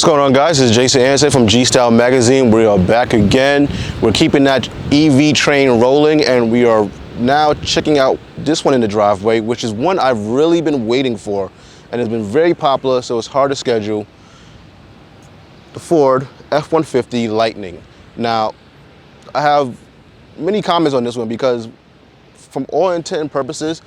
What's going on, guys? It's Jason Anderson from G Style Magazine. We are back again. We're keeping that EV train rolling, and we are now checking out this one in the driveway, which is one I've really been waiting for, and it's been very popular, so it's hard to schedule. The Ford F-150 Lightning. Now, I have many comments on this one because, from all intent and purposes,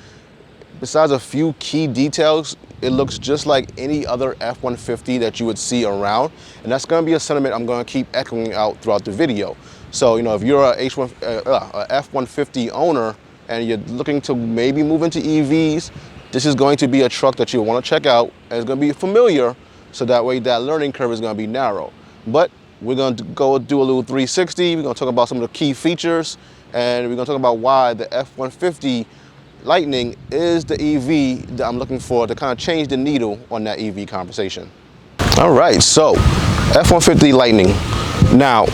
besides a few key details, it looks just like any other F-150 that you would see around, and that's going to be a sentiment I'm going to keep echoing out throughout the video. So, if you're a F-150 owner and you're looking to maybe move into EVs, this is going to be a truck that you'll want to check out, and it's going to be familiar, so that way that learning curve is going to be narrow. But we're going to go do a little 360. We're going to talk about some of the key features, and we're going to talk about why the F-150 Lightning is the EV that I'm looking for to kind of change the needle on that EV conversation. All right, so F-150 Lightning. Now,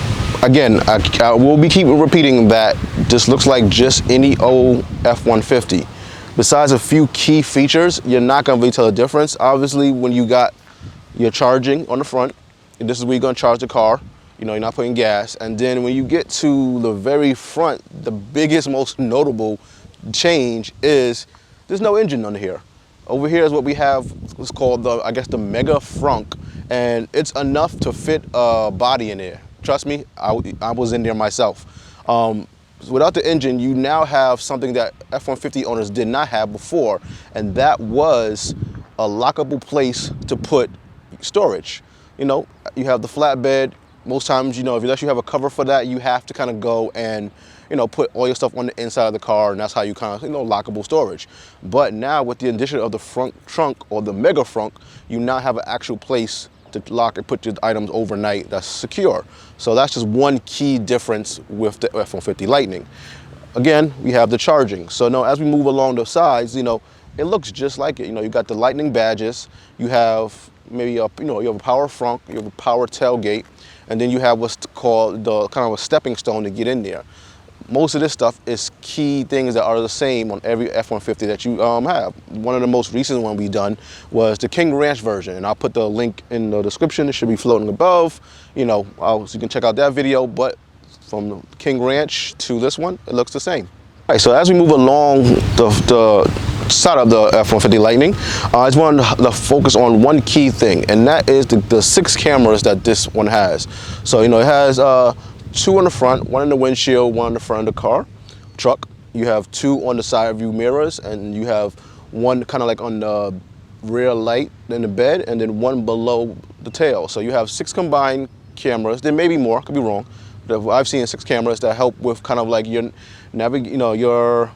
again, I will be keep repeating that this looks like just any old F-150. Besides a few key features, you're not going to really tell the difference. Obviously, when you got your charging on the front, and this is where you're going to charge the car. You're not putting gas. And then when you get to the very front, the biggest, most notable change is there's no engine under here. Over here is what we have, it's called the Mega Frunk, and it's enough to fit a body in there. Trust me, I was in there myself. Without the engine, you now have something that F-150 owners did not have before, and that was a lockable place to put storage. You have the flatbed. Most times, unless you have a cover for that, you have to kind of go and put all your stuff on the inside of the car, and that's how you kind of, lockable storage. But now with the addition of the front trunk or the Mega Frunk, you now have an actual place to lock and put your items overnight that's secure. So that's just one key difference with the F-150 Lightning. Again, we have the charging. So now as we move along the sides, it looks just like it. You got the Lightning badges. You have maybe you have a power frunk, you have a power tailgate, and then you have what's called the kind of a stepping stone to get in there. Most of this stuff is key things that are the same on every F-150 that you have. One of the most recent one we've done was the King Ranch version, and I'll put the link in the description. It should be floating above. So you can check out that video. But from the King Ranch to this one, it looks the same. All right, so as we move along the side of the F-150 Lightning, I just wanted to focus on one key thing, and that is the 6 cameras that this one has. So it has 2 on the front, 1 in the windshield, 1 in the front of the truck. You have 2 on the side view mirrors, and you have 1 kind of like on the rear light in the bed, and then 1 below the tail. So you have 6 combined cameras. There may be more, could be wrong. But I've seen 6 cameras that help with kind of like your your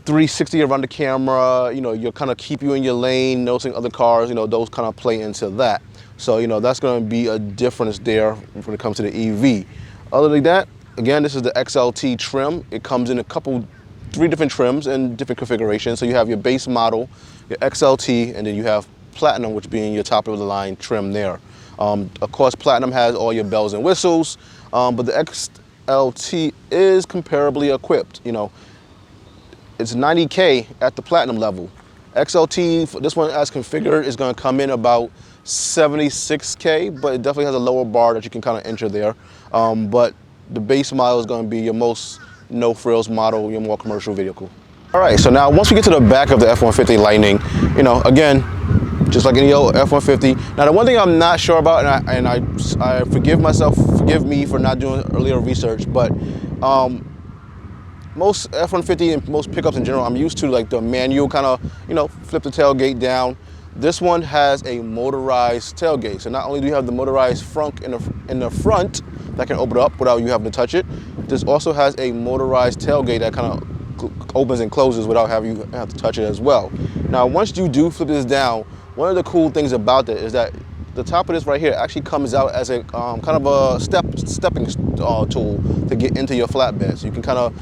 360 around the camera. You kind of keep you in your lane, noticing other cars. Those kind of play into that. So, that's going to be a difference there when it comes to the EV. Other than that, again, this is the XLT trim. It comes in 3 different trims and different configurations. So you have your base model, your XLT, and then you have Platinum, which being your top of the line trim there. Of course, Platinum has all your bells and whistles, but the XLT is comparably equipped. It's $90K at the Platinum level. XLT, for this one as configured, is going to come in about $76K, but it definitely has a lower bar that you can kind of enter there. But the base model is going to be your most no-frills model, your more commercial vehicle. All right, so now once we get to the back of the F-150 Lightning, again, just like any old F-150. Now the one thing I'm not sure about, and I forgive me for not doing earlier research, but most F-150 and most pickups in general, I'm used to like the manual kind of, flip the tailgate down. This one has a motorized tailgate. So not only do you have the motorized frunk in the front that can open up without you having to touch it, this also has a motorized tailgate that kind of opens and closes without having you have to touch it as well. Now, once you do flip this down, one of the cool things about that is that the top of this right here actually comes out as a kind of a stepping tool to get into your flatbed. So you can kind of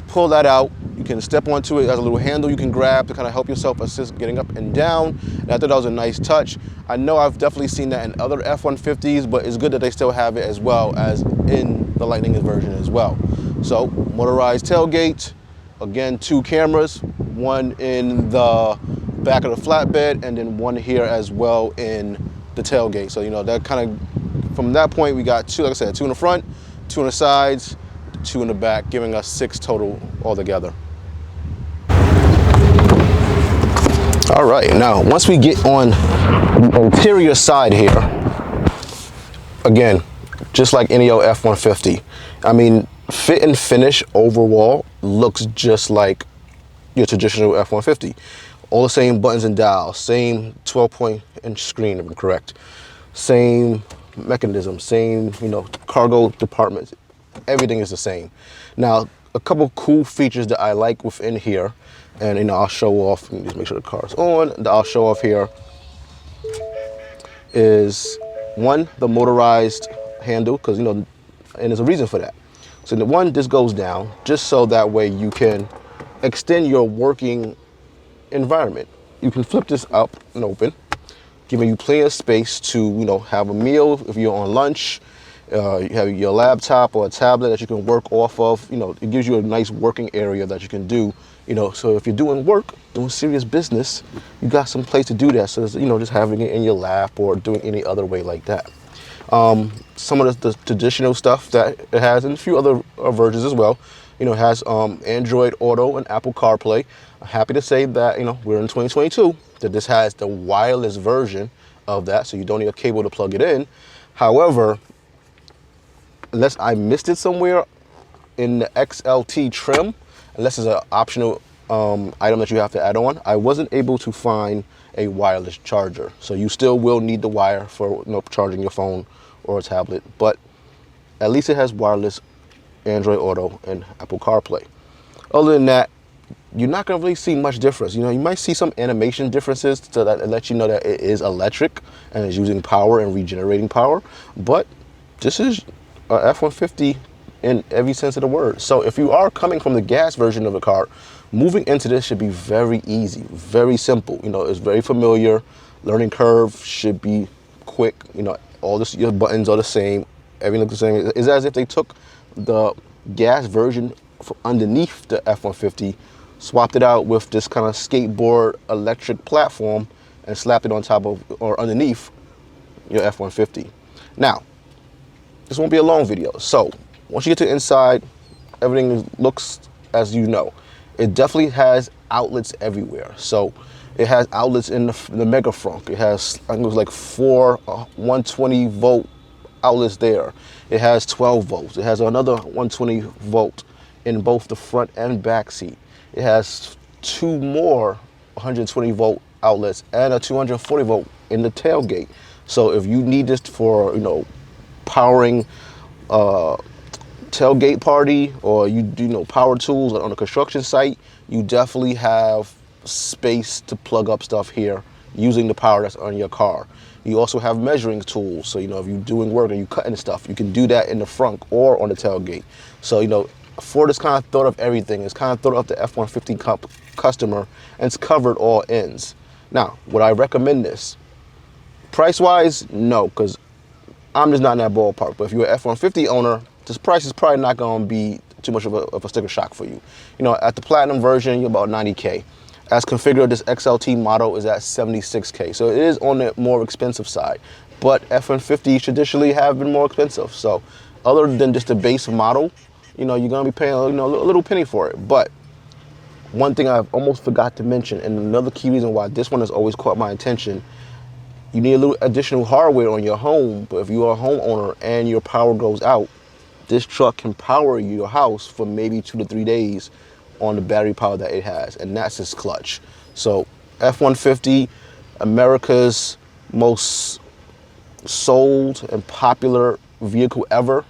pull that out. You can step onto it as a little handle you can grab to kind of help yourself assist getting up and down. And I thought that was a nice touch. I know I've definitely seen that in other F-150s, but it's good that they still have it as well as in the Lightning version as well. So motorized tailgate, again, 2 cameras, 1 in the back of the flatbed, and then 1 here as well in the tailgate. So, you know, that kind of, from that point, we got two, like I said, two in the front, two on the sides, two in the back, giving us 6 total altogether. All right, now, once we get on the interior side here, again, just like any old F-150, I mean, fit and finish overall looks just like your traditional F-150. All the same buttons and dials, same 12-point-inch screen, if I'm correct. Same mechanism, same, you know, cargo departments. Everything is the same. Now, a couple cool features that I like within here, and, you know, I'll show off. Let me just make sure the car's on. That I'll show off here is, one, the motorized handle, because, you know, and there's a reason for that. So the one, this goes down just so that way you can extend your working environment. You can flip this up and open, giving you plenty of space to, you know, have a meal if you're on lunch. You have your laptop or a tablet that you can work off of. You know, it gives you a nice working area that you can do. You know, so if you're doing work, doing serious business, you got some place to do that. So, you know, just having it in your lap or doing any other way like that. Some of the traditional stuff that it has, and a few other versions as well. You know, it has Android Auto and Apple CarPlay. I'm happy to say that, you know, we're in 2022, that this has the wireless version of that, so you don't need a cable to plug it in. However, unless I missed it somewhere in the XLT trim, unless it's an optional item that you have to add on, I wasn't able to find a wireless charger. So you still will need the wire for, you know, charging your phone or a tablet, but at least it has wireless Android Auto and Apple CarPlay. Other than that, you're not going to really see much difference. You know, you might see some animation differences so that it lets you know that it is electric and is using power and regenerating power, but this is a F-150 in every sense of the word. So if you are coming from the gas version of the car, moving into this should be very easy, very simple. You know, it's very familiar. Learning curve should be quick. You know, all this, your buttons are the same. Everything looks the same. It's as if they took the gas version from underneath the F-150, swapped it out with this kind of skateboard electric platform and slapped it on top of or underneath your F-150. Now, this won't be a long video. So once you get to the inside, everything looks as you know. It definitely has outlets everywhere. So it has outlets in the Mega Frunk. It has, I think it was like 4 120 volt outlets there. It has 12 volts. It has another 120 volt in both the front and back seat. It has 2 more 120 volt outlets and a 240 volt in the tailgate. So if you need this for, you know, powering tailgate party, or you do, you know, power tools on a construction site, you definitely have space to plug up stuff here using the power that's on your car. You also have measuring tools, so, you know, if you're doing work and you're cutting stuff, you can do that in the front or on the tailgate. So, you know, Ford has kind of thought of everything. It's kind of thought of the F-150 customer, and it's covered all ends. Now, would I recommend this? Price-wise, no, because I'm just not in that ballpark. But if you're an F-150 owner, this price is probably not going to be too much of a sticker shock for you. You know, at the Platinum version, you're about $90K. As configured, this XLT model is at $76K. So it is on the more expensive side. But F-150s traditionally have been more expensive. So other than just the base model, you know, you're going to be paying, you know, a little penny for it. But one thing I've almost forgot to mention, and another key reason why this one has always caught my attention, you need a little additional hardware on your home. But if you are a homeowner and your power goes out, this truck can power your house for maybe 2 to 3 days on the battery power that it has, and that's its clutch. So F-150, America's most sold and popular vehicle ever,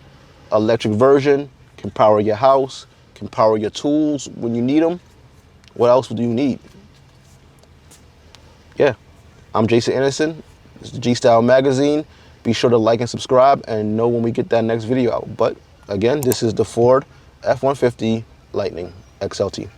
electric version, can power your house, can power your tools when you need them. What else do you need? Yeah, I'm Jason Anderson. This is the G-Style Magazine. Be sure to like and subscribe and know when we get that next video out. But again, this is the Ford F-150 Lightning XLT.